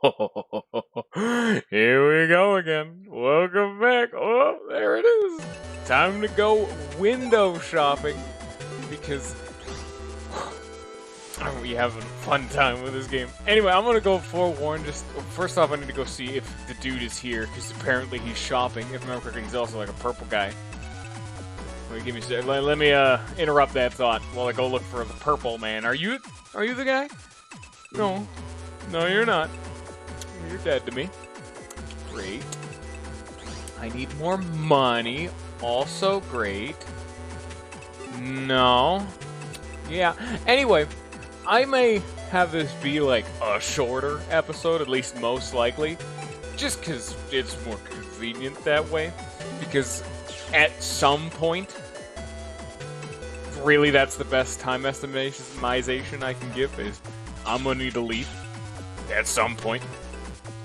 Here we go again. Welcome back. Oh, there it is. Time to go window shopping because we having a fun time with this game. Anyway, I'm gonna go forewarned. Just first off, I need to go see if the dude is here because apparently he's shopping. If I remember correctly, he's also like a purple guy. Let me interrupt that thought while I go look for the purple man. Are you the guy? No, you're not. You're dead to me. Great. I need more money. Also great. No. Yeah. Anyway, I may have this be like a shorter episode, at least most likely, just because it's more convenient that way. Because at some point, really that's the best time estimation I can give is I'm gonna need to leave at some point.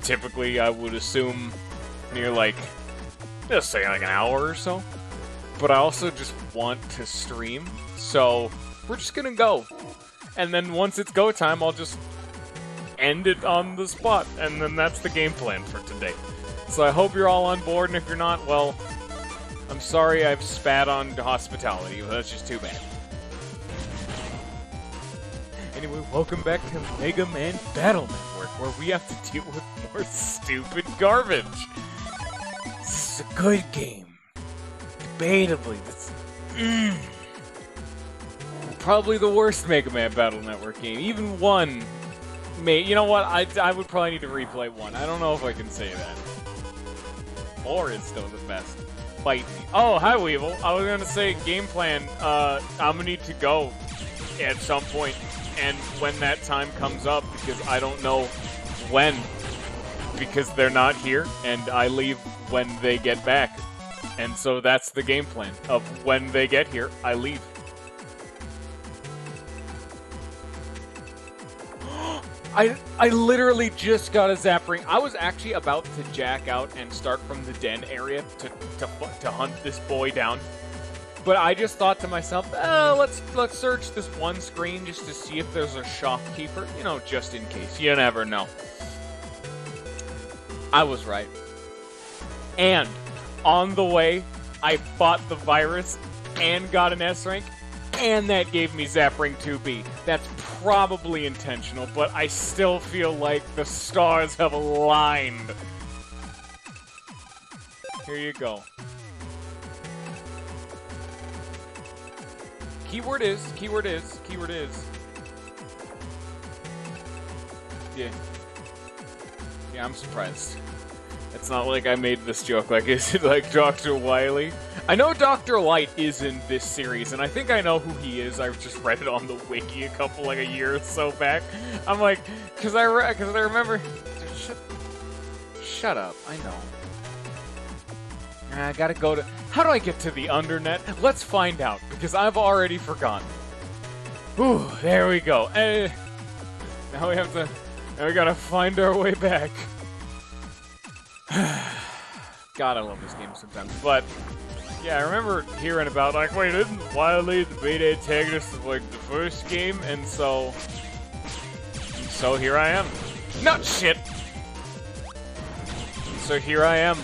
Typically, I would assume near like, let's say like an hour or so. But I also just want to stream, so we're just gonna go. And then once it's go time, I'll just end it on the spot, and then that's the game plan for today. So I hope you're all on board, and if you're not, well, I'm sorry I've spat on hospitality, but that's just too bad. Anyway, welcome back to Megaman Battle Network, where we have to deal with more stupid garbage. This is a good game. Debatably, this probably the worst Mega Man Battle Network game. Even one, you know what? I would probably need to replay one. I don't know if I can say that. Or it's still the best. Fight me. Oh, hi Weevil. I was gonna say game plan. I'm gonna need to go at some point, and when that time comes up, because I don't know when, because they're not here, and I leave when they get back. And so that's the game plan of when they get here, I leave. I literally just got a zap ring. I was actually about to jack out and start from the den area to hunt this boy down. But I just thought to myself, let's search this one screen just to see if there's a shopkeeper. You know, just in case. You never know. I was right. And on the way, I fought the virus and got an S rank, and that gave me Zap Ring 2B. That's probably intentional, but I still feel like the stars have aligned. Here you go. Keyword is. Yeah, I'm surprised. It's not like I made this joke, like, is it like Dr. Wily? I know Dr. Light is in this series, and I think I know who he is. I've just read it on the wiki a year or so back. I'm like, because I remember... Shut up, I know. I gotta go to... How do I get to the Undernet? Let's find out, because I've already forgotten. Whew, there we go. Now we have to... Now we gotta find our way back. God, I love this game sometimes. But, yeah, I remember hearing about, like, wait, isn't Wily the beta antagonist of, like, the first game? And so here I am. No, shit! So here I am,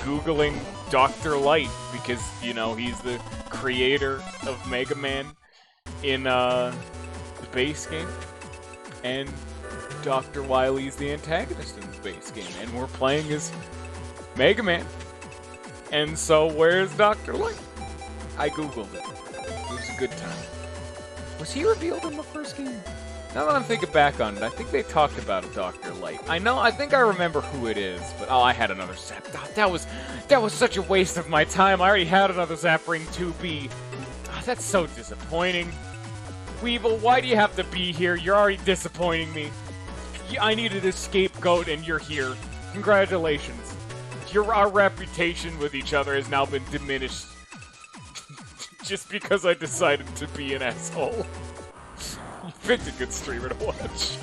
Googling Dr. Light, because, you know, he's the creator of Mega Man in, the base game. And Dr. Wily's the antagonist in the base game, and we're playing as Mega Man. And so, where's Dr. Light? I googled it. It was a good time. Was he revealed in the first game? Now that I'm thinking back on it, I think they talked about a Dr. Light. I think I remember who it is, but oh, I had another zap. That was such a waste of my time. I already had another Zap Ring 2B. Oh, that's so disappointing. Weevil, why do you have to be here? You're already disappointing me. I needed a scapegoat, and you're here. Congratulations. Our reputation with each other has now been diminished. Just because I decided to be an asshole. You picked a good streamer to watch.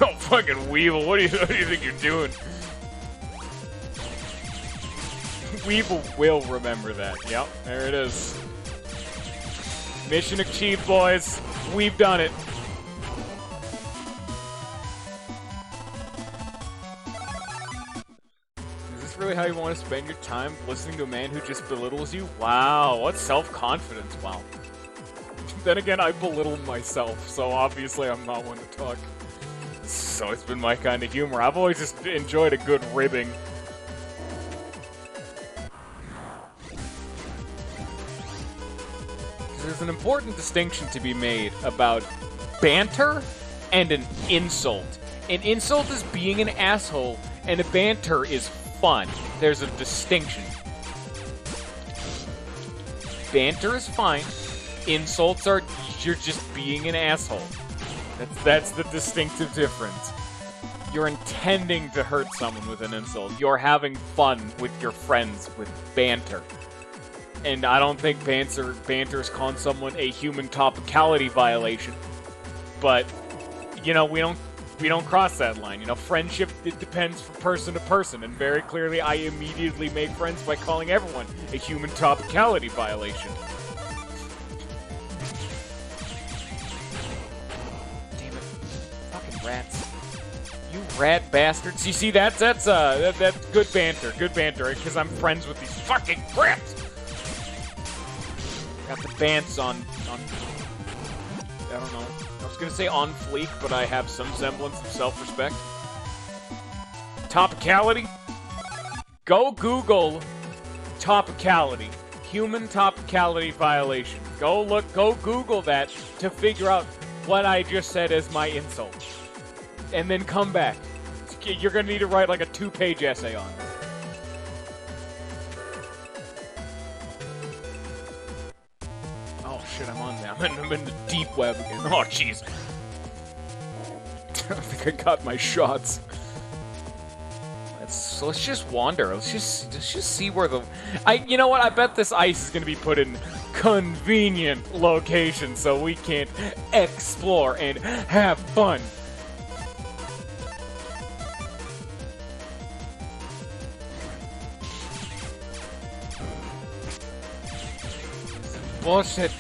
Oh, fucking Weevil, what do you think you're doing? Weevil will remember that. Yep, there it is. Mission achieved, boys. We've done it. Is this really how you want to spend your time, listening to a man who just belittles you? Wow, what self-confidence. Wow. Then again, I belittle myself, so obviously I'm not one to talk. So it's been my kind of humor. I've always just enjoyed a good ribbing. There's an important distinction to be made about banter and an insult. An insult is being an asshole, and a banter is fun. There's a distinction. Banter is fine. Insults are you're just being an asshole. That's the distinctive difference. You're intending to hurt someone with an insult. You're having fun with your friends with banter. And I don't think banter is calling someone a human topicality violation. But, you know, we don't cross that line. You know, friendship, it depends from person to person. And very clearly, I immediately make friends by calling everyone a human topicality violation. Damn it. Fucking rats. You rat bastards. You see, that's good banter. Good banter, because I'm friends with these fucking rats. Got the bants on, I don't know. I was gonna say on fleek, but I have some semblance of self-respect. Topicality? Go Google topicality. Human topicality violation. Go Google that to figure out what I just said as my insult. And then come back. You're gonna need to write like a 2-page essay on it. Shit, I'm on now. I'm in the deep web again. Oh, jeez. I don't think I got my shots. Let's just wander. Let's just see where the... You know what? I bet this ice is going to be put in convenient locations so we can explore and have fun. Bullshit.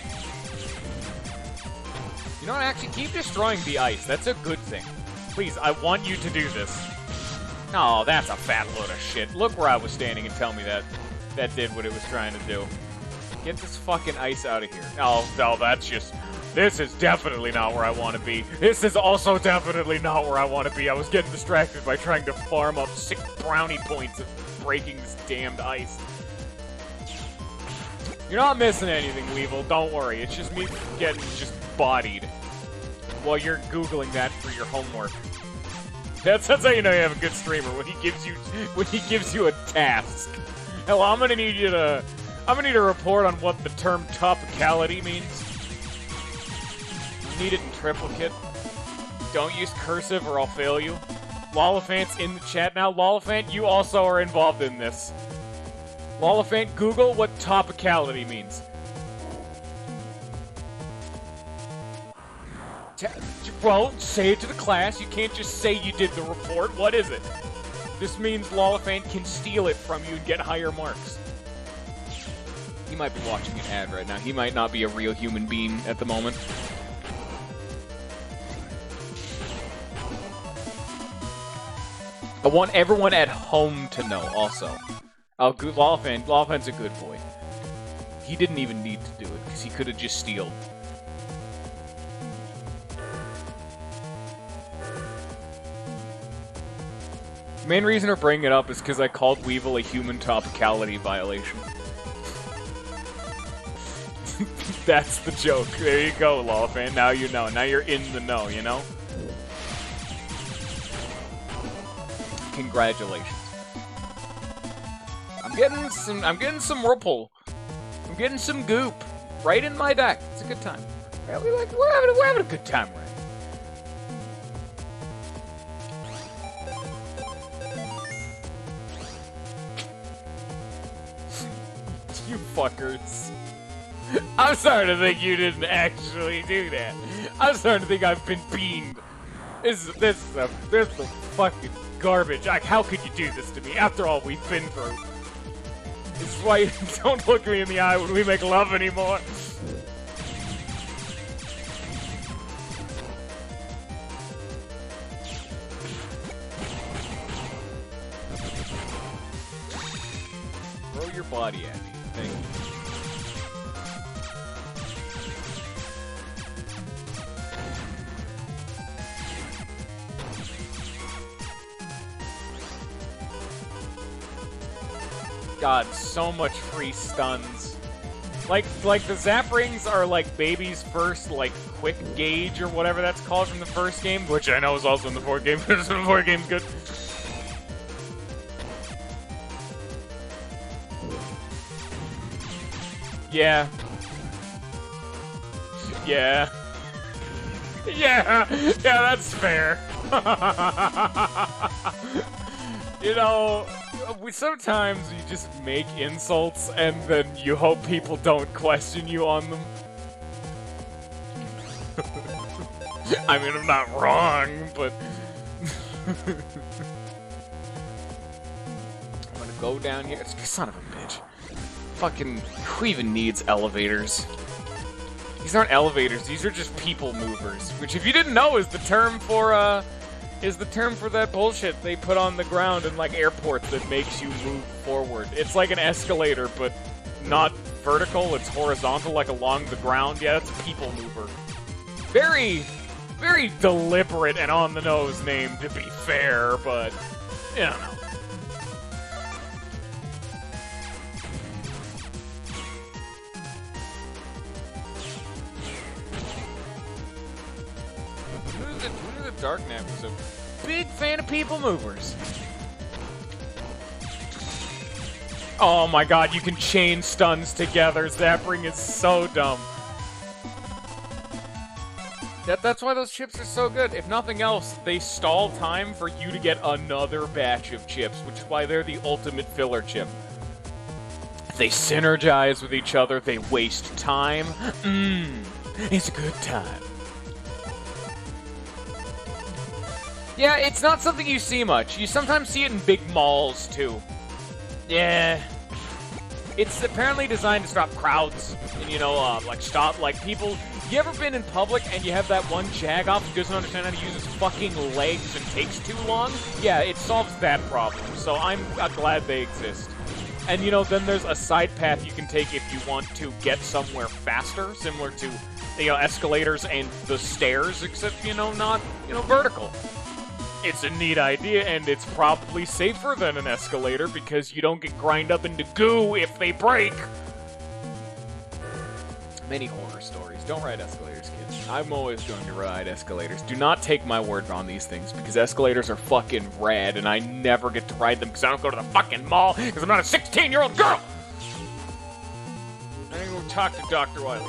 You know what, actually, keep destroying the ice. That's a good thing. Please, I want you to do this. Oh, that's a fat load of shit. Look where I was standing and tell me that did what it was trying to do. Get this fucking ice out of here. Oh, no, that's just... This is definitely not where I want to be. This is also definitely not where I want to be. I was getting distracted by trying to farm up 6 brownie points of breaking this damned ice. You're not missing anything, Weevil. Don't worry. It's just me getting just bodied while you're Googling that for your homework. That's how you know you have a good streamer, when he gives you a task. Hell, I'm gonna need a report on what the term topicality means. Need it in triplicate. Don't use cursive or I'll fail you. Lollifant's in the chat now. Lollifant, you also are involved in this. Lollifant, Google what topicality means. Well, say it to the class. You can't just say you did the report. What is it? This means Lollifant can steal it from you and get higher marks. He might be watching an ad right now. He might not be a real human being at the moment. I want everyone at home to know also. Oh, good Lollifant's a good boy. He didn't even need to do it, because he could have just stealed. The main reason we're bringing it up is because I called Weevil a human topicality violation. That's the joke. There you go, Lollifant. Now you know. Now you're in the know, you know? Congratulations. I'm getting some whirlpool. I'm getting some goop. Right in my deck. It's a good time. We're having a good time, right? You fuckers. I'm starting to think you didn't actually do that. I'm starting to think I've been beamed. This is fucking garbage. Like, how could you do this to me after all we've been through? This is why you don't look me in the eye when we make love anymore. body at me. Thank you. God, so much free stuns. Like the Zap Rings are like baby's first, like, quick gauge or whatever that's called from the first game, which I know is also in the fourth game, because the fourth game's good. Yeah. Yeah. Yeah, that's fair. You know, sometimes you just make insults and then you hope people don't question you on them. I mean, I'm not wrong, but... I'm gonna go down here. Son of a bitch. Fucking, who even needs elevators? These aren't elevators, these are just people movers. Which, if you didn't know, is the term for that bullshit they put on the ground in, like, airports that makes you move forward. It's like an escalator, but not vertical, it's horizontal, like along the ground. Yeah, that's a people mover. Very, very deliberate and on-the-nose name, to be fair, but, I don't know. Dark Knight was a big fan of people movers. Oh my god, you can chain stuns together. Zap Ring is so dumb. That's why those chips are so good. If nothing else, they stall time for you to get another batch of chips, which is why they're the ultimate filler chip. They synergize with each other, they waste time. It's a good time. Yeah, it's not something you see much. You sometimes see it in big malls, too. Yeah. It's apparently designed to stop crowds. And, you know, like, stop, like, people... You ever been in public and you have that one jagoff who doesn't understand how to use his fucking legs and takes too long? Yeah, it solves that problem. So I'm glad they exist. And, you know, then there's a side path you can take if you want to get somewhere faster, similar to, you know, escalators and the stairs, except, you know, not, you know, vertical. It's a neat idea, and it's probably safer than an escalator because you don't get grind up into goo if they break. Many horror stories. Don't ride escalators, kids. I'm always going to ride escalators. Do not take my word on these things because escalators are fucking rad, and I never get to ride them because I don't go to the fucking mall because I'm not a 16-year-old girl! I need to go talk to Dr. Wily.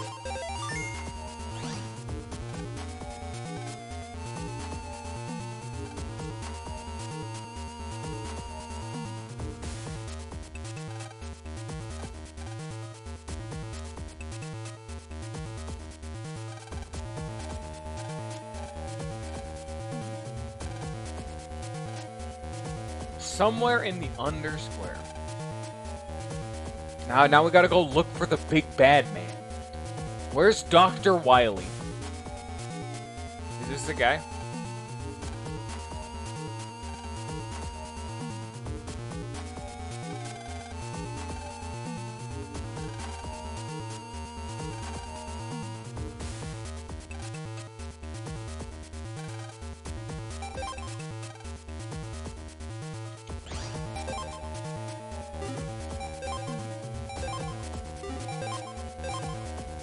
Somewhere in the undersquare. Now we gotta go look for the big bad man. Where's Dr. Wily? Is this the guy?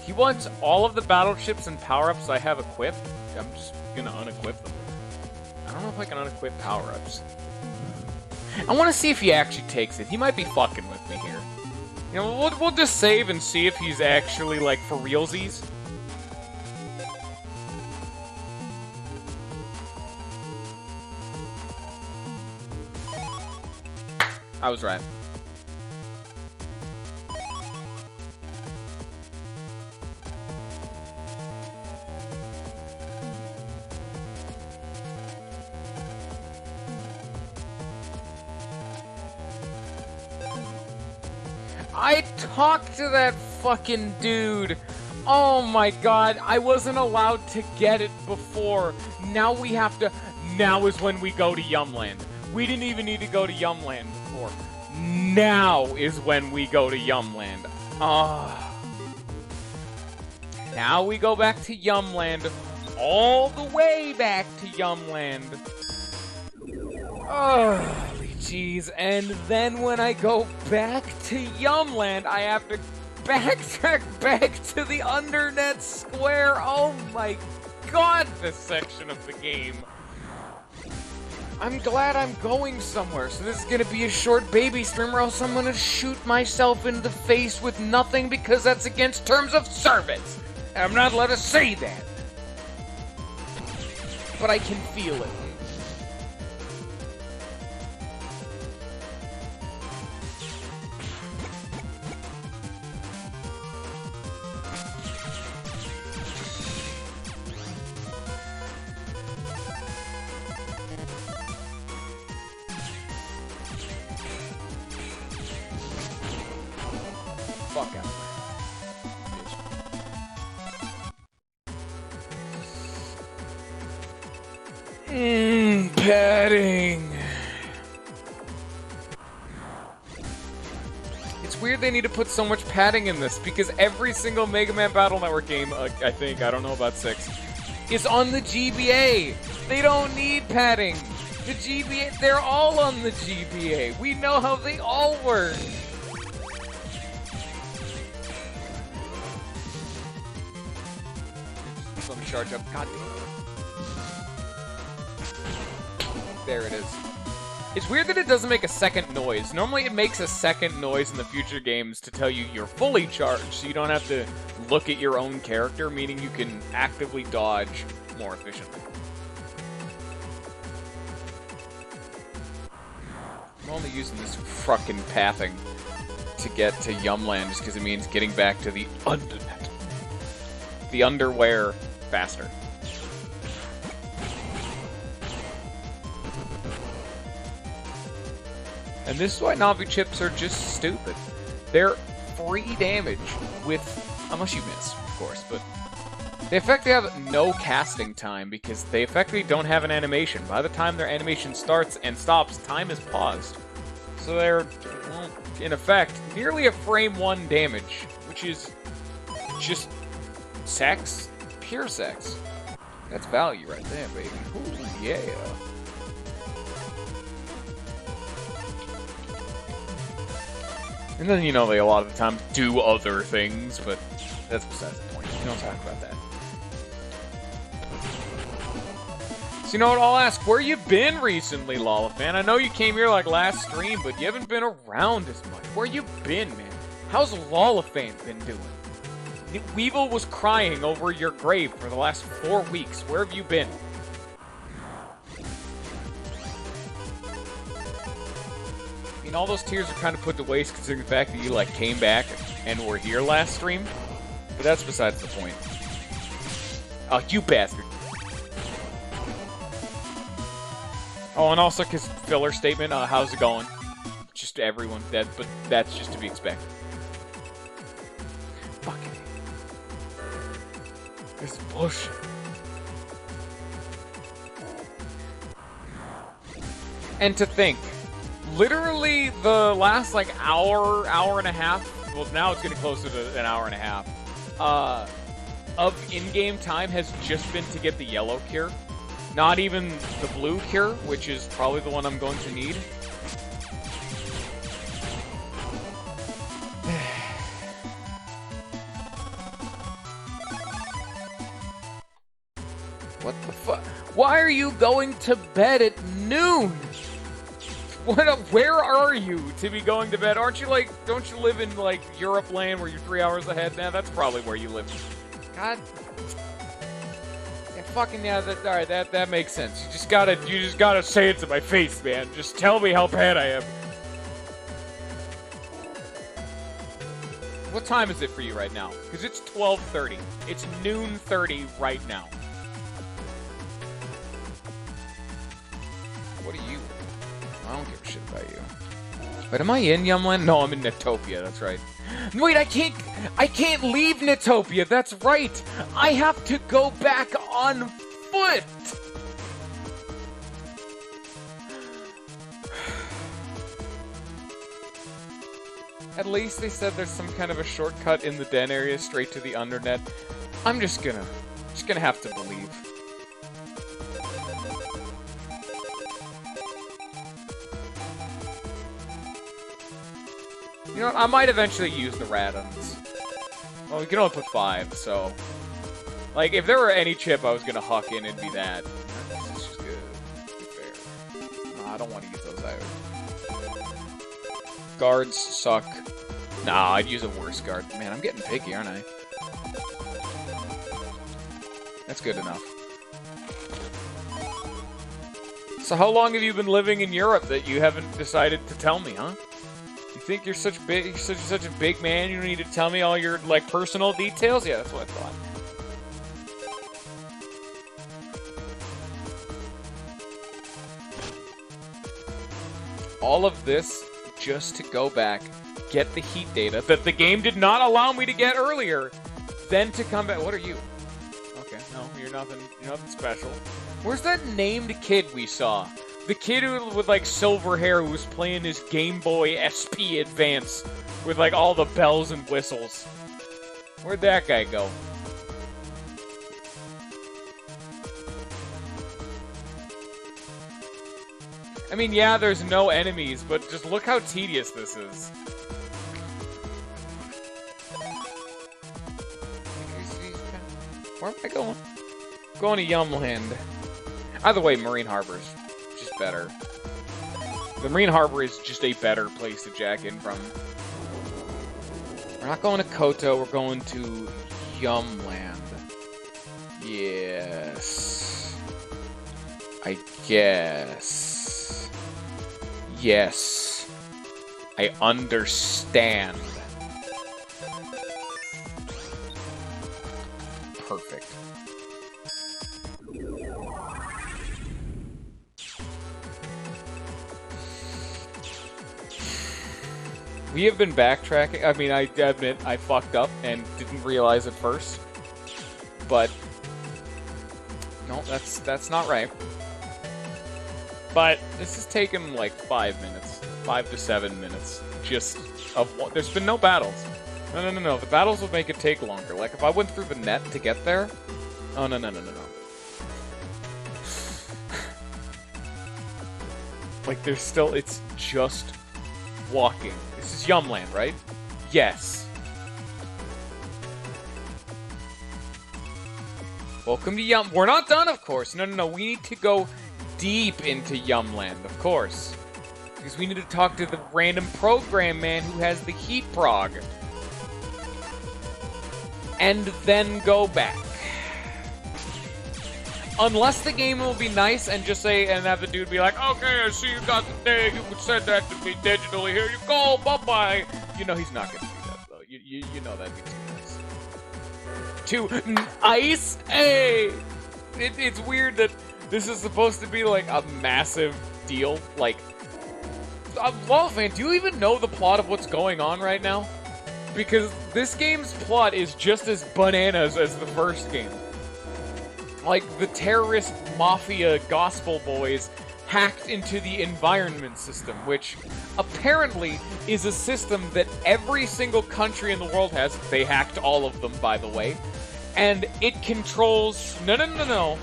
He wants all of the battleships and power-ups I have equipped. I'm just gonna unequip them. I don't know if I can unequip power-ups. I want to see if he actually takes it. He might be fucking with me here. You know, we'll just save and see if he's actually, like, for realsies. I was right. I talked to that fucking dude. Oh my god, I wasn't allowed to get it before. Now we have to... Now is when we go to Yumland. We didn't even need to go to Yumland before. Now is when we go to Yumland. Now we go back to Yumland. All the way back to Yumland. Holy jeez. And then when I go back to Yumland, I have to backtrack back to the Undernet Square. Oh my god, this section of the game. I'm glad I'm going somewhere, so this is gonna be a short baby stream or else I'm gonna shoot myself in the face with nothing because that's against terms of service. And I'm not allowed to say that. But I can feel it. Fuck out. Padding. It's weird they need to put so much padding in this because every single Mega Man Battle Network game, I think, I don't know about 6, is on the GBA. They don't need padding. The GBA, they're all on the GBA. We know how they all work. Let me charge up. God damn. There it is. It's weird that it doesn't make a second noise. Normally it makes a second noise in the future games to tell you you're fully charged, so you don't have to look at your own character, meaning you can actively dodge more efficiently. I'm only using this fucking pathing to get to Yumland just because it means getting back to the Undernet. The underwear faster. And this is why Navi chips are just stupid. They're free damage with, unless you miss, of course, but they effectively have no casting time because they effectively don't have an animation. By the time their animation starts and stops, time is paused. So they're, well, in effect, nearly a frame 1 damage, which is just sex, pure sex. That's value right there, baby. Ooh, yeah. And then, you know, they a lot of the time do other things, but that's besides the point. We don't talk about that. So, you know what, I'll ask, where you been recently, Lollafan? I know you came here, like, last stream, but you haven't been around as much. Where you been, man? How's Lollafan been doing? Weevil was crying over your grave for the last 4 weeks. Where have you been? I mean, all those tears are kind of put to waste considering the fact that you, like, came back and were here last stream. But that's besides the point. Oh, you bastard. Oh, and also, because filler statement, how's it going? Just to everyone, but that's just to be expected. Fucking. This is bullshit. And to think, literally the last, like, hour and a half, well, now it's getting closer to an hour and a half, of in-game time has just been to get the yellow cure. Not even the blue cure, which is probably the one I'm going to need. What the fuck? Why are you going to bed at noon? Where are you to be going to bed? Aren't you, like, don't you live in, like, Europe land where you're 3 hours ahead? Nah, that's probably where you live. God. Yeah, fucking, yeah, alright, that makes sense. You just gotta say it to my face, man. Just tell me how bad I am. What time is it for you right now? Because it's 12:30. It's noon 30 right now. What are you? I don't give a shit about you. But am I in Yumland? No, I'm in Netopia, that's right. Wait, I can't leave Netopia, that's right! I have to go back on foot! At least they said there's some kind of a shortcut in the den area straight to the undernet. I'm just gonna have to believe. You know what? I might eventually use the Radons. Well, we can only put 5, so... Like, if there were any chip I was gonna huck in, it'd be that. This is just good. To be fair. No, I don't want to use those either. Guards suck. Nah, I'd use a worse guard. Man, I'm getting picky, aren't I? That's good enough. So how long have you been living in Europe that you haven't decided to tell me, huh? You think you're such a big man, you don't need to tell me all your, like, personal details? Yeah, that's what I thought. All of this just to go back, get the heat data that the game did not allow me to get earlier, then to come back. What are you? Okay, no, you're nothing special. Where's that named kid we saw? The kid with like silver hair who was playing his Game Boy SP Advance with like all the bells and whistles. Where'd that guy go? I mean, yeah, there's no enemies, but just look how tedious this is. Where am I going? I'm going to Yumland. Either way, Marine Harbor's just better. The Marine Harbor is just a better place to jack in from. We're not going to Koto, we're going to Yumland. Yes. I guess. Yes. I understand. Perfect. We have been backtracking. I mean, I admit I fucked up and didn't realize it first. But no, that's not right. But this has taken like 5 minutes, 5 to 7 minutes, just of what. There's been no battles. No. The battles will make it take longer. Like if I went through the net to get there. Oh no. Like there's still. It's just walking. This is Yumland, right? Yes. Welcome to Yum. We're not done, of course. No. We need to go deep into Yumland, of course. Because we need to talk to the random program man who has the heat prog. And then go back. Unless the game will be nice and just say, and have the dude be like, okay, I see you got the thing, you can send that to me digitally, here you go, bye-bye. You know he's not going to do that, though. You know that'd be too nice. Too nice? Hey! It's weird that this is supposed to be, like, a massive deal. Like, Wallfan, do you even know the plot of what's going on right now? Because this game's plot is just as bananas as the first game. Like, the terrorist mafia gospel boys hacked into the environment system, which apparently is a system that every single country in the world has. They hacked all of them, by the way. And it controls... No.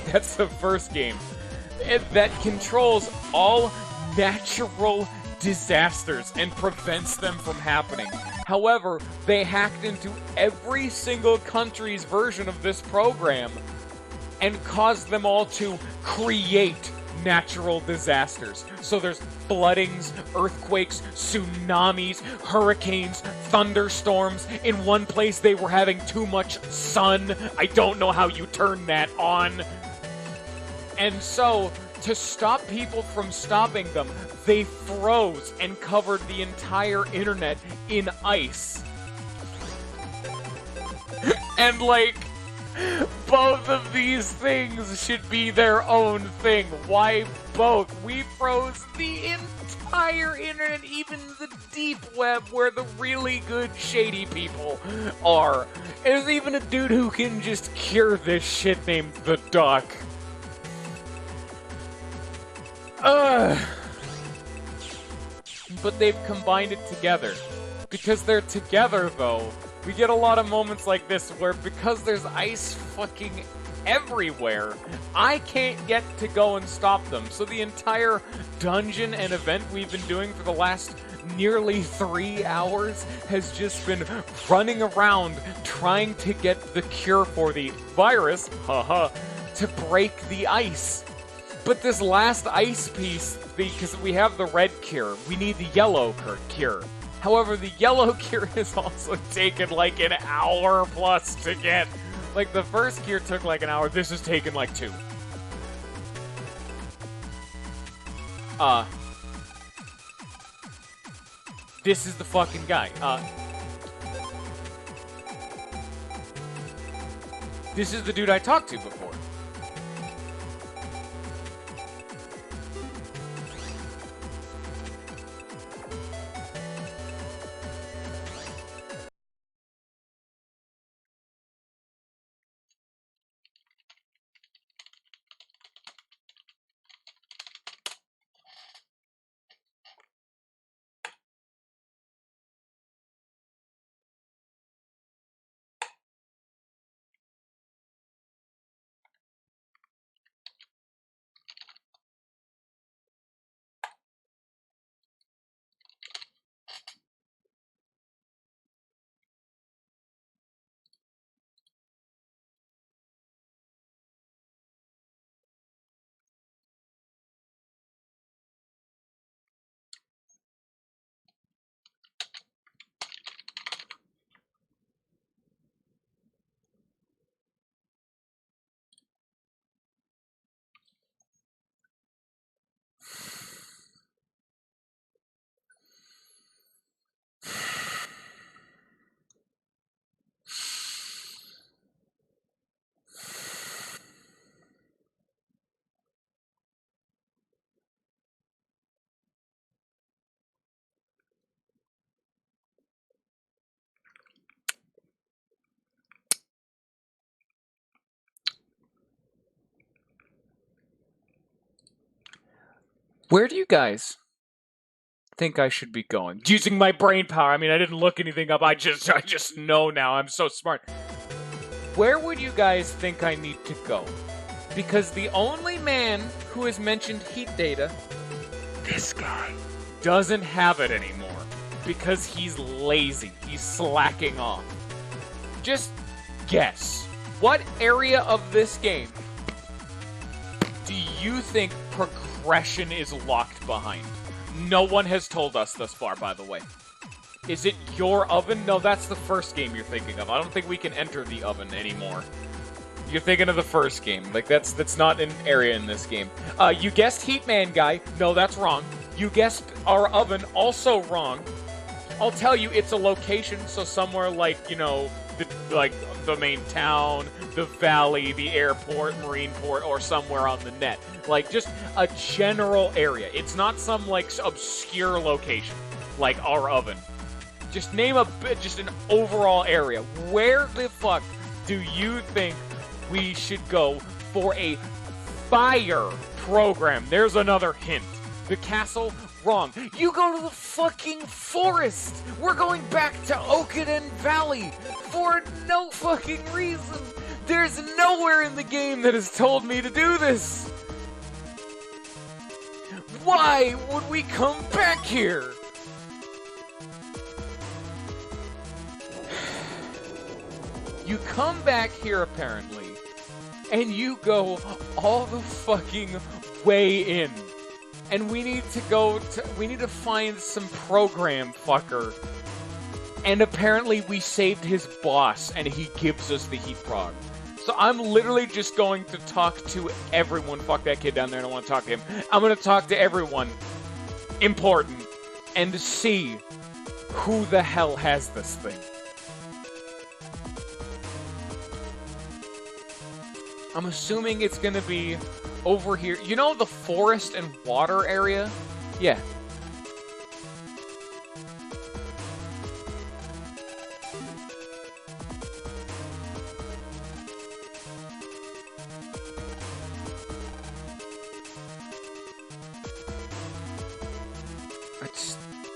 That's the first game. That controls all natural disasters and prevents them from happening. However, they hacked into every single country's version of this program and caused them all to create natural disasters. So there's floodings, earthquakes, tsunamis, hurricanes, thunderstorms. In one place they were having too much sun. I don't know how you turn that on. And so, to stop people from stopping them, they froze and covered the entire internet in ice. And like, both of these things should be their own thing. Why both? We froze the entire internet, even the deep web where the really good shady people are. There's even a dude who can just cure this shit named the Duck. But they've combined it together. Because they're together, though, we get a lot of moments like this where because there's ice fucking everywhere, I can't get to go and stop them. So the entire dungeon and event we've been doing for the last nearly 3 hours has just been running around trying to get the cure for the virus, haha, to break the ice. But this last ice piece, because we have the red cure, we need the yellow cure. However, the yellow cure has also taken like an hour plus to get. Like, the first cure took like an hour, this has taken like 2. This is the fucking guy. This is the dude I talked to before. Where do you guys think I should be going? Using my brain power. I mean, I didn't look anything up. I just know now. I'm so smart. Where would you guys think I need to go? Because the only man who has mentioned heat data, this guy, doesn't have it anymore. Because he's lazy. He's slacking off. Just guess. What area of this game do you think progression is locked behind? No one has told us thus far, by the way. Is it your oven? No, that's the first game you're thinking of. I don't think we can enter the oven anymore. You're thinking of the first game. Like, that's not an area in this game. You guessed Heatman Guy. No, that's wrong. You guessed our oven. Also wrong. I'll tell you, it's a location, so somewhere like, you know, the main town, the valley, the airport, marine port, or somewhere on the net. Like, just a general area. It's not some, like, obscure location, like our oven. Just name just an overall area. Where the fuck do you think we should go for a fire program? There's another hint. The castle? Wrong. You go to the fucking forest! We're going back to Oakenden Valley for no fucking reason! There's nowhere in the game that has told me to do this! Why would we come back here? You come back here, apparently, and you go all the fucking way in. And we need to find some program fucker. And apparently we saved his boss, and he gives us the heat prog. So I'm literally just going to talk to everyone. Fuck that kid down there, I don't want to talk to him. I'm going to talk to everyone important and see who the hell has this thing. I'm assuming it's going to be over here. You know the forest and water area? Yeah.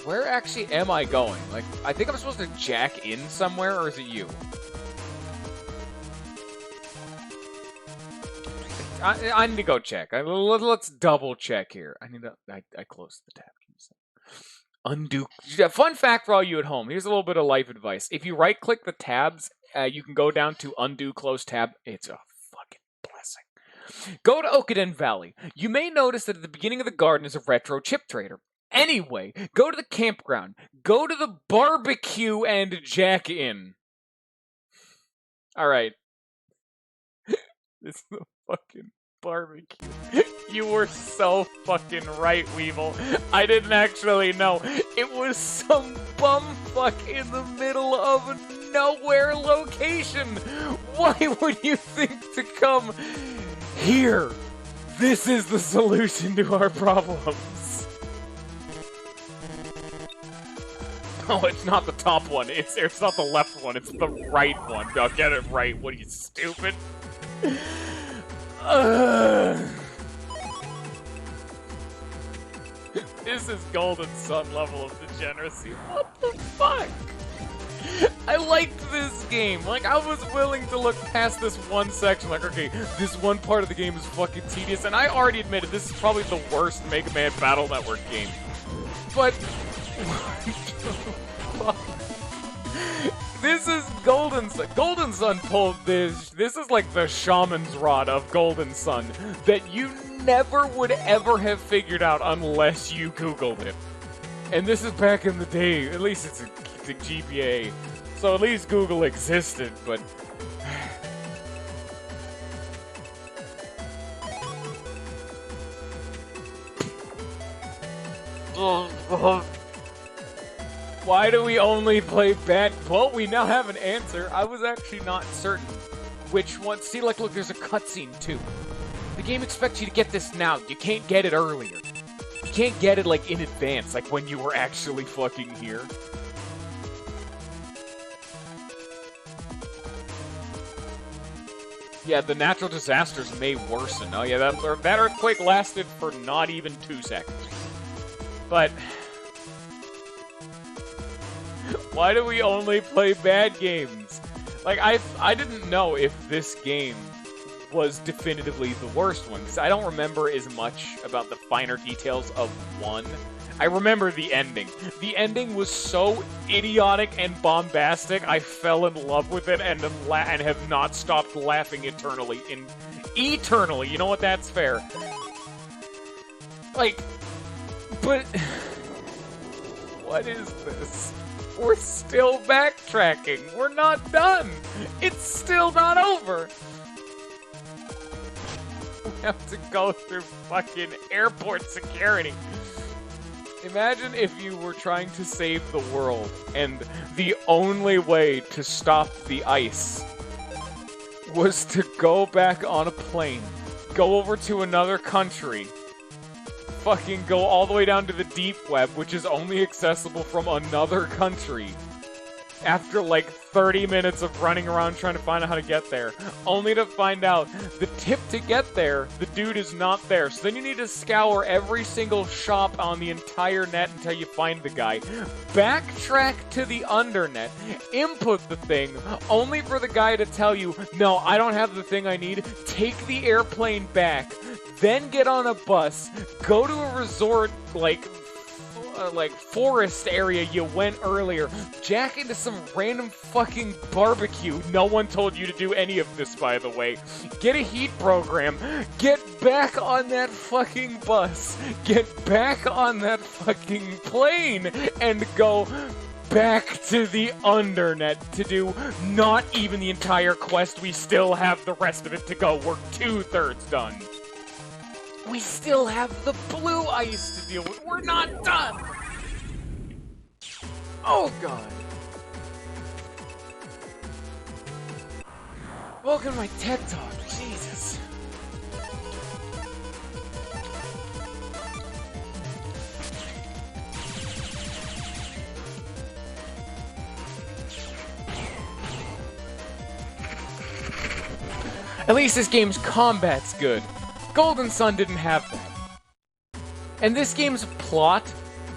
Where actually am I going? Like, I think I'm supposed to jack in somewhere, or is it you? I need to go check. Let's double check here. I closed the tab. Undo. Yeah, fun fact for all you at home. Here's a little bit of life advice. If you right-click the tabs, you can go down to undo close tab. It's a fucking blessing. Go to Okuden Valley. You may notice that at the beginning of the garden is a retro chip trader. Anyway, go to the campground. Go to the barbecue and jack in. All right. This is the fucking barbecue. You were so fucking right, Weevil. I didn't actually know. It was some bumfuck in the middle of a nowhere location. Why would you think to come here? This is the solution to our problems. Oh, it's not the top one. It's not the left one. It's the right one. I'll get it right. What are you, stupid? This is Golden Sun level of degeneracy. What the fuck? I liked this game. Like, I was willing to look past this one section. Like, okay, this one part of the game is fucking tedious. And I already admitted this is probably the worst Megaman Battle Network game. But this is Golden Sun. Golden Sun pulled this. This is like the shaman's rod of Golden Sun that you never would ever have figured out unless you Googled it. And this is back in the day. At least it's a GBA. So at least Google existed, but... Why do we only play bad? Well, we now have an answer. I was actually not certain which one. See, like, look, there's a cutscene, too. The game expects you to get this now. You can't get it earlier. You can't get it, like, in advance, like when you were actually fucking here. Yeah, the natural disasters may worsen. Oh, yeah, that earthquake lasted for not even 2 seconds. But... why do we only play bad games? Like, I didn't know if this game was definitively the worst one, because I don't remember as much about the finer details of 1. I remember the ending. The ending was so idiotic and bombastic, I fell in love with it and have not stopped laughing eternally. Eternally, you know what? That's fair. Like, but... what is this? We're still backtracking. We're not done. It's still not over. We have to go through fucking airport security. Imagine if you were trying to save the world, and the only way to stop the ice was to go back on a plane, go over to another country, fucking go all the way down to the deep web, which is only accessible from another country, after like 30 minutes of running around trying to find out how to get there, only to find out the tip to get there, the dude is not there. So then you need to scour every single shop on the entire net until you find the guy, backtrack to the undernet, input the thing, only for the guy to tell you, no, I don't have the thing I need, take the airplane back, then get on a bus, go to a resort, like forest area you went earlier, jack into some random fucking barbecue. No one told you to do any of this, by the way. Get a heat program, get back on that fucking bus, get back on that fucking plane, and go back to the undernet to do not even the entire quest. We still have the rest of it to go. We're 2/3 done. We still have the blue ice to deal with. We're not done! Oh, God. Welcome to my TED Talk. Jesus. At least this game's combat's good. Golden Sun didn't have that. And this game's plot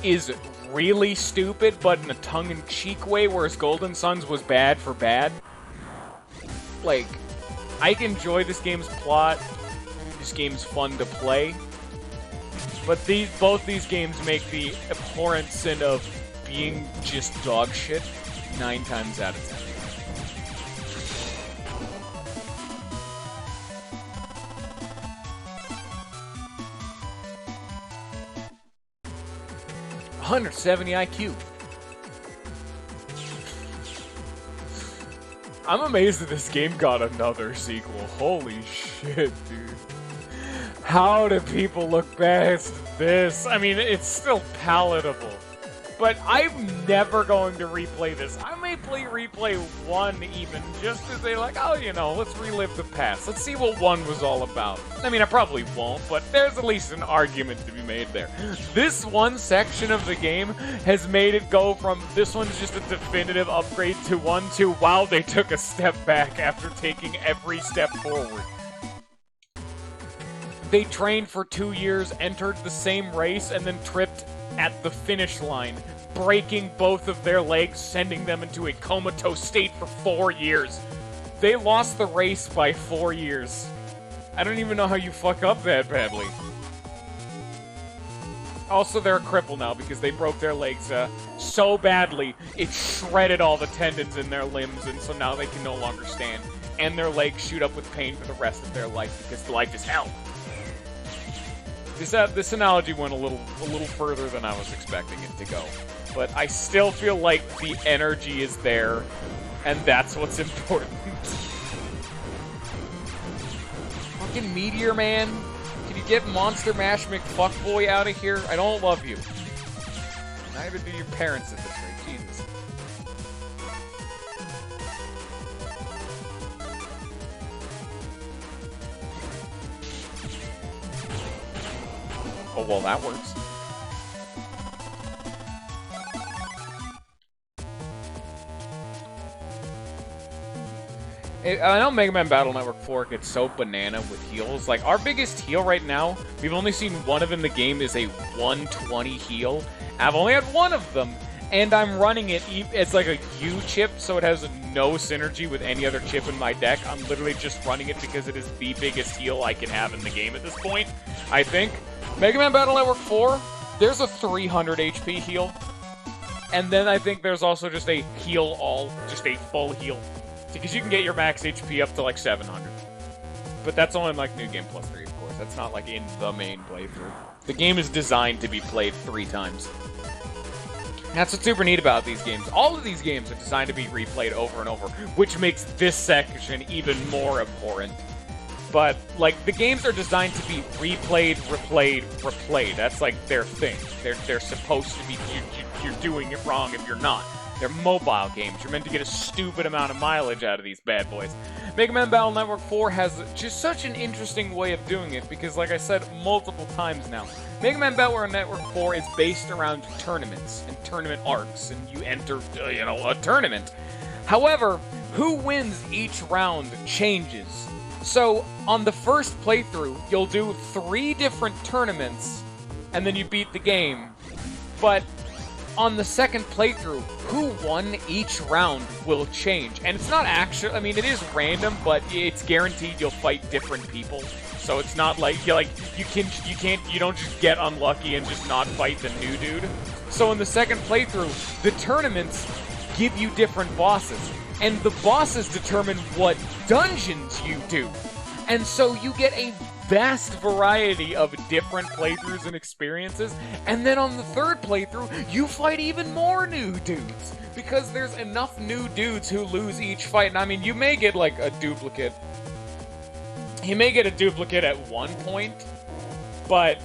is really stupid, but in a tongue-in-cheek way, whereas Golden Suns was bad for bad. Like, I enjoy this game's plot. This game's fun to play. But both these games make the abhorrent sin of being just dog shit 9 times out of 10. $170 IQ. I'm amazed that this game got another sequel. Holy shit, dude. How do people look past this? I mean, it's still palatable. But I'm never going to replay this. I may replay 1 even, just to say like, oh, you know, let's relive the past. Let's see what 1 was all about. I mean, I probably won't, but there's at least an argument to be made there. This one section of the game has made it go from, this one's just a definitive upgrade to 1 to, wow, they took a step back after taking every step forward. They trained for 2 years, entered the same race, and then tripped at the finish line, breaking both of their legs, sending them into a comatose state for 4 years. They lost the race by 4 years. I don't even know how you fuck up that badly. Also, they're a cripple now because they broke their legs so badly, it shredded all the tendons in their limbs, and so now they can no longer stand. And their legs shoot up with pain for the rest of their life because life is hell. This analogy went a little further than I was expecting it to go. But I still feel like the energy is there, and that's what's important. Fucking Meteor Man, can you get Monster Mash McFuckboy out of here? I don't love you. Neither do your parents at this rate, Jesus. Oh, well, that works. I know Megaman Battle Network 4 gets so banana with heals. Like, our biggest heal right now, we've only seen one of in the game, is a 120 heal. I've only had one of them, and I'm running it, it's like a U chip, so it has no synergy with any other chip in my deck. I'm literally just running it because it is the biggest heal I can have in the game at this point, I think. Megaman Battle Network 4, there's a 300 HP heal. And then I think there's also just a heal all, just a full heal. Because you can get your max HP up to like 700. But that's only in like New Game Plus 3, of course. That's not like in the main playthrough. The game is designed to be played 3 times. That's what's super neat about these games. All of these games are designed to be replayed over and over, which makes this section even more abhorrent. But, like, the games are designed to be replayed, replayed, replayed. That's, like, their thing. They're supposed to be... You're doing it wrong if you're not. They're mobile games. You're meant to get a stupid amount of mileage out of these bad boys. Mega Man Battle Network 4 has just such an interesting way of doing it, because, like I said multiple times now, Mega Man Battle Network 4 is based around tournaments and tournament arcs, and you enter, you know, a tournament. However, who wins each round changes. So, on the first playthrough, you'll do 3 different tournaments, and then you beat the game. But on the second playthrough, who won each round will change. And it's not actually, I mean, it is random, but it's guaranteed you'll fight different people. So it's not like, you don't just get unlucky and just not fight the new dude. So in the second playthrough, the tournaments give you different bosses. And the bosses determine what dungeons you do. And so you get a vast variety of different playthroughs and experiences. And then on the third playthrough, you fight even more new dudes. Because there's enough new dudes who lose each fight. And I mean, you may get like a duplicate. You may get a duplicate at one point. But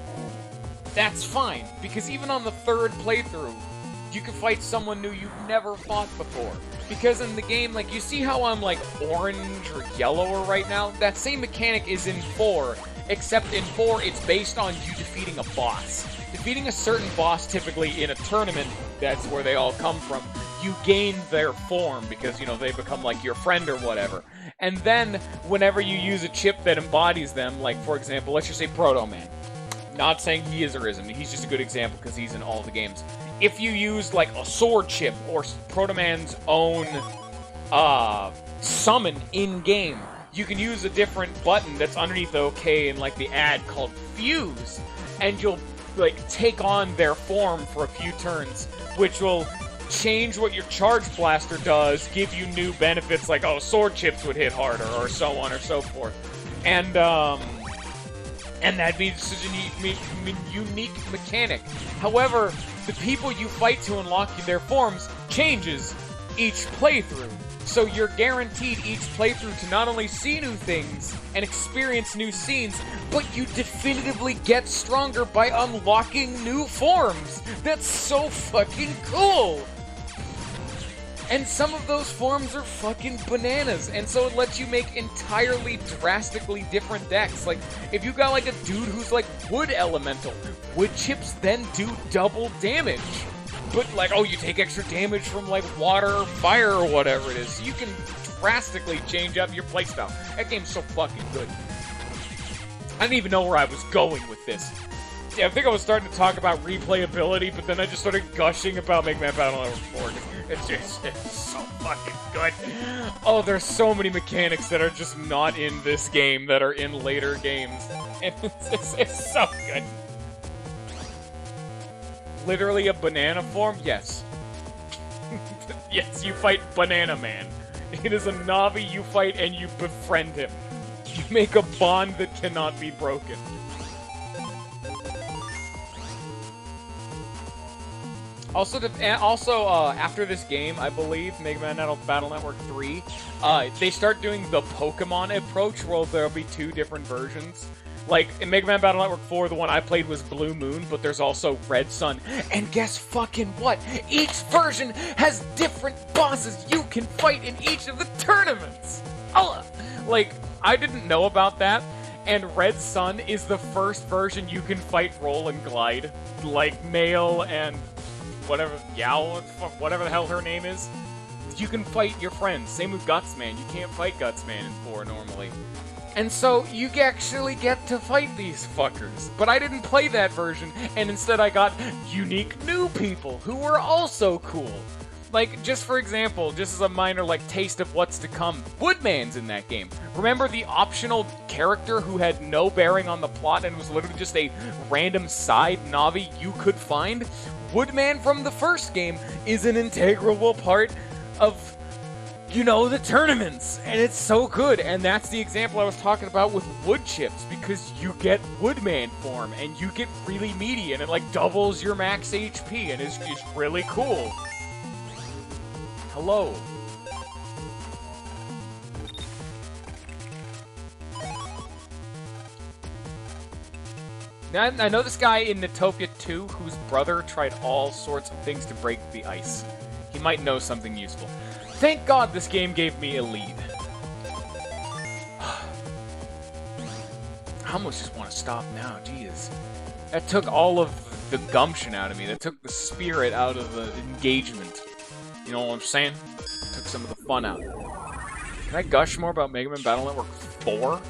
that's fine. Because even on the third playthrough, you can fight someone new you've never fought before. Because in the game, like, you see how I'm, like, orange or yellower right now? That same mechanic is in 4, except in 4, it's based on you defeating a boss. Defeating a certain boss, typically in a tournament, that's where they all come from, you gain their form, because, you know, they become, like, your friend or whatever. And then, whenever you use a chip that embodies them, like, for example, let's just say Proto Man. Not saying he is or isn't, he's just a good example because he's in all the games. if you use like a sword chip or Proto Man's own summon in game, you can use a different button that's underneath the OK in like the ad called Fuse, and you'll like take on their form for a few turns, which will change what your Charge Blaster does, give you new benefits like, oh, sword chips would hit harder, or so on or so forth. And that'd be such a unique mechanic. However, the people you fight to unlock their forms changes each playthrough. So you're guaranteed each playthrough to not only see new things and experience new scenes, but you definitively get stronger by unlocking new forms. That's so fucking cool! And some of those forms are fucking bananas, and so it lets you make entirely drastically different decks. Like, if you got like a dude who's like wood elemental, wood chips then do double damage. But like, oh, you take extra damage from like water or fire or whatever it is. So you can drastically change up your playstyle. That game's so fucking good. I didn't even know where I was going with this. Yeah, I think I was starting to talk about replayability, but then I just started gushing about Megaman Battle Network 4. It's so fucking good. Oh, there's so many mechanics that are just not in this game that are in later games. And it's so good. Literally a banana form? Yes. Yes, you fight Banana Man. It is a Navi you fight and you befriend him. You make a bond that cannot be broken. Also, after this game, I believe, Megaman Battle Network 3, they start doing the Pokemon approach, where there'll be two different versions. Like, in Megaman Battle Network 4, the one I played was Blue Moon, but there's also Red Sun. And guess fucking what? Each version has different bosses you can fight in each of the tournaments! Like, I didn't know about that, and Red Sun is the first version you can fight Roll and Glide. Like, Male and whatever, whatever the hell her name is. You can fight your friends. Same with Gutsman. You can't fight Gutsman in 4 normally. And so, you actually get to fight these fuckers. But I didn't play that version, and instead I got unique new people who were also cool. Like, just for example, just as a minor, like, taste of what's to come, Woodman's in that game. Remember the optional character who had no bearing on the plot and was literally just a random side Navi you could find? Woodman from the first game is an integral part of, you know, the tournaments, and it's so good. And that's the example I was talking about with wood chips, because you get Woodman form, and you get really meaty, and it like doubles your max HP, and it's really cool. Hello. Now, I know this guy in Natopia 2 whose brother tried all sorts of things to break the ice. He might know something useful. Thank God this game gave me a lead. I almost just want to stop now, jeez. That took all of the gumption out of me. That took the spirit out of the engagement. You know what I'm saying? Took some of the fun out. Can I gush more about Megaman Battle Network 4?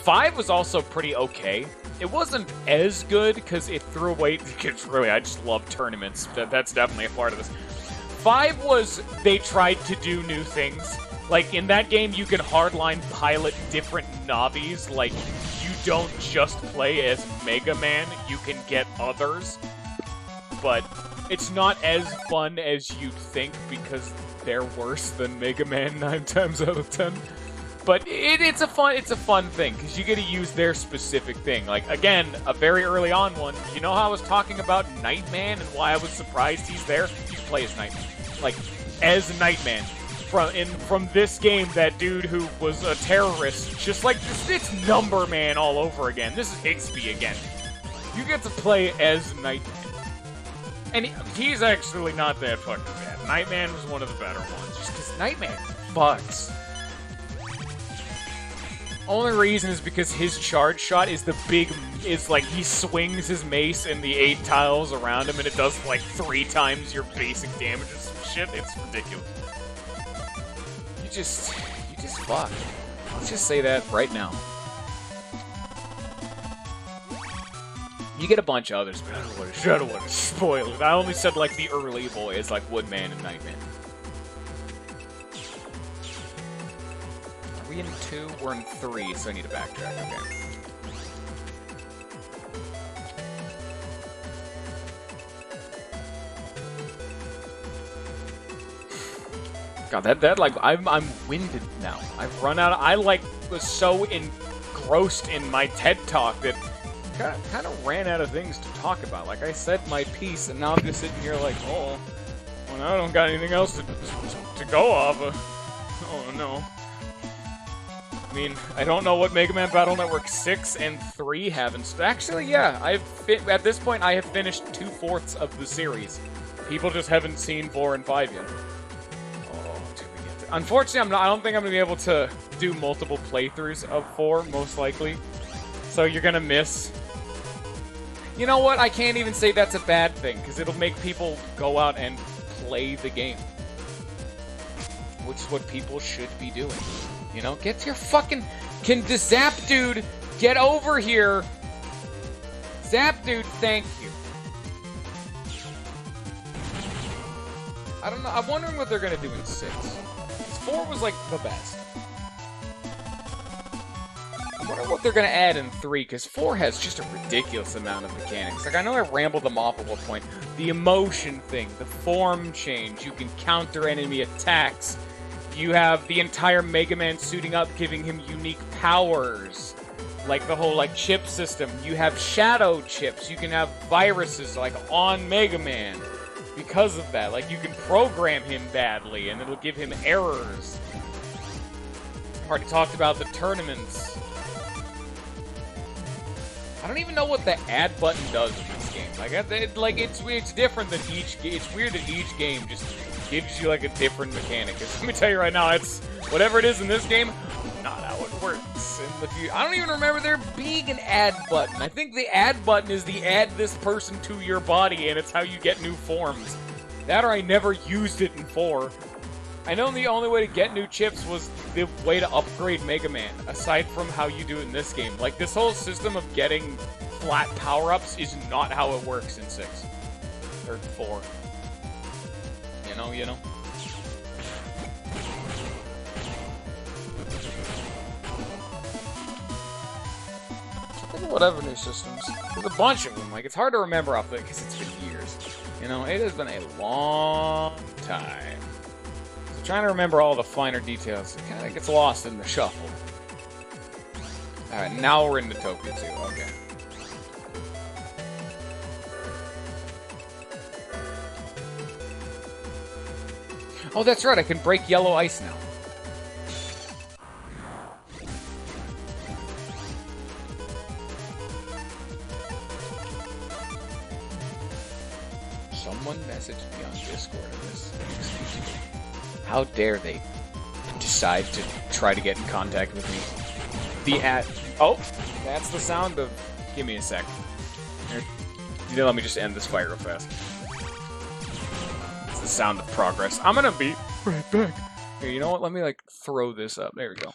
5 was also pretty okay. It wasn't as good because it threw away... Because really, I just love tournaments. That's definitely a part of this. 5 was, they tried to do new things. Like, in that game, you can hardline pilot different Navis. Like, you don't just play as Mega Man, you can get others. But it's not as fun as you'd think because they're worse than Mega Man 9 times out of 10. But it's a fun thing, because you get to use their specific thing. Like, again, a very early on one, you know how I was talking about Nightman and why I was surprised he's there? You can play as Nightman. Like, as Nightman. From this game, that dude who was a terrorist, just like, it's Number Man all over again. This is Higsby again. You get to play as Nightman. And he's actually not that fucking bad. Nightman was one of the better ones, just because Nightman fucks. Only reason is because his charge shot is like he swings his mace and the 8 tiles around him and it does like 3 times your basic damage and some shit. It's ridiculous. You just fuck. Let's just say that right now. You get a bunch of others, but I don't want to spoil it. I only said, like, the early boys, like Woodman and Nightman. Are we in 2? We're in 3, so I need to backtrack. Okay. God, that like, I'm winded now. I've run out. I, like, was so engrossed in my TED Talk that kind of ran out of things to talk about. Like, I said my piece, and now I'm just sitting here like, oh, well, I don't got anything else to go off of. Oh, no. I mean, I don't know what Megaman Battle Network 6 and 3 have in Actually, yeah, at this point, I have finished 2/4 of the series. People just haven't seen 4 and 5 yet. Unfortunately, I don't think I'm going to be able to do multiple playthroughs of 4, most likely. So you're going to miss. You know what? I can't even say that's a bad thing, because it'll make people go out and play the game. Which is what people should be doing. You know? Get your fucking... Can the Zap Dude get over here? Zap Dude, thank you. I don't know. I'm wondering what they're going to do in 6. 4 was, like, the best. I wonder what they're going to add in 3, because 4 has just a ridiculous amount of mechanics. Like, I know I rambled them off at one point. The emotion thing, the form change, you can counter enemy attacks. You have the entire Mega Man suiting up, giving him unique powers. Like, the whole, like, chip system. You have shadow chips. You can have viruses, like, on Mega Man. Because of that, like, you can program him badly, and it'll give him errors. I've already talked about the tournaments. I don't even know what the add button does in this game. Like, it's different than each game. It's weird that each game just gives you, like, a different mechanic. Let me tell you right now, it's whatever it is in this game, not how it works in the future. I don't even remember there being an add button. I think the add button is the add this person to your body, and it's how you get new forms. That or I never used it in 4. I know the only way to get new chips was the way to upgrade Mega Man, aside from how you do it in this game. Like, this whole system of getting flat power-ups is not how it works in 6. Or 4. You know? Whatever new systems. There's a bunch of them. Like, it's hard to remember off the because it's been years. You know, it has been a long time. So trying to remember all the finer details, it kind of gets lost in the shuffle. Alright, now we're into Tokyo 2. Okay. Oh, that's right. I can break yellow ice now. Someone messaged me on Discord in this. How dare they decide to try to get in contact with me? Oh, that's the sound of... Give me a sec. Here, let me just end this fight real fast. It's the sound of progress. I'm gonna be right back. Here, you know what? Let me, like, throw this up. There we go.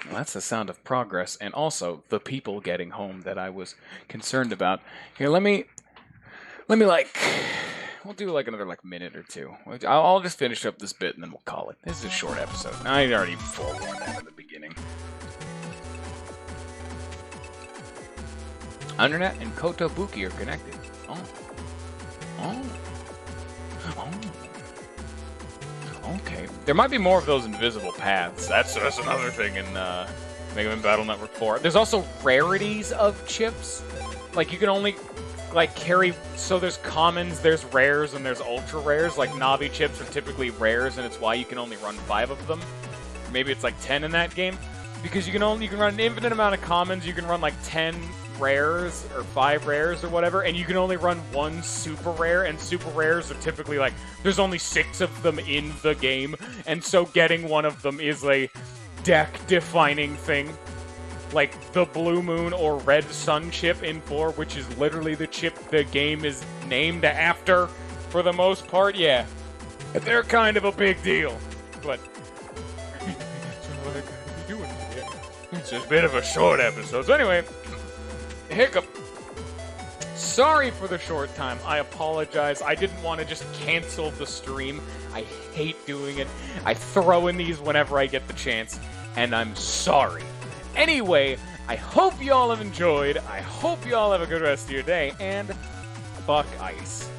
Well, that's the sound of progress, and also the people getting home that I was concerned about. Here, let me like, we'll do like another like minute or two. I'll just finish up this bit and then we'll call it. This is a short episode. I already forewarned that at the beginning. Internet and Kotobuki are connected. Oh. Okay. There might be more of those invisible paths. That's another thing in Mega Man Battle Network 4. There's also rarities of chips. Like, you can only, like, carry... So there's commons, there's rares, and there's ultra rares. Like, Navi chips are typically rares, and it's why you can only run 5 of them. Maybe it's like 10 in that game. Because you can run an infinite amount of commons, you can run like 10 rares, or 5 rares, or whatever, and you can only run 1 super rare, and super rares are typically like, there's only 6 of them in the game, and so getting one of them is a deck-defining thing. like the Blue Moon or Red Sun chip in 4, which is literally the chip the game is named after for the most part, yeah, they're kind of a big deal. But that's all I gotta be doing today. It's just a bit of a short episode. So anyway, hiccup. Sorry for the short time. I apologize. I didn't want to just cancel the stream. I hate doing it. I throw in these whenever I get the chance, and I'm sorry. Anyway, I hope y'all have enjoyed. I hope y'all have a good rest of your day, and fuck ice.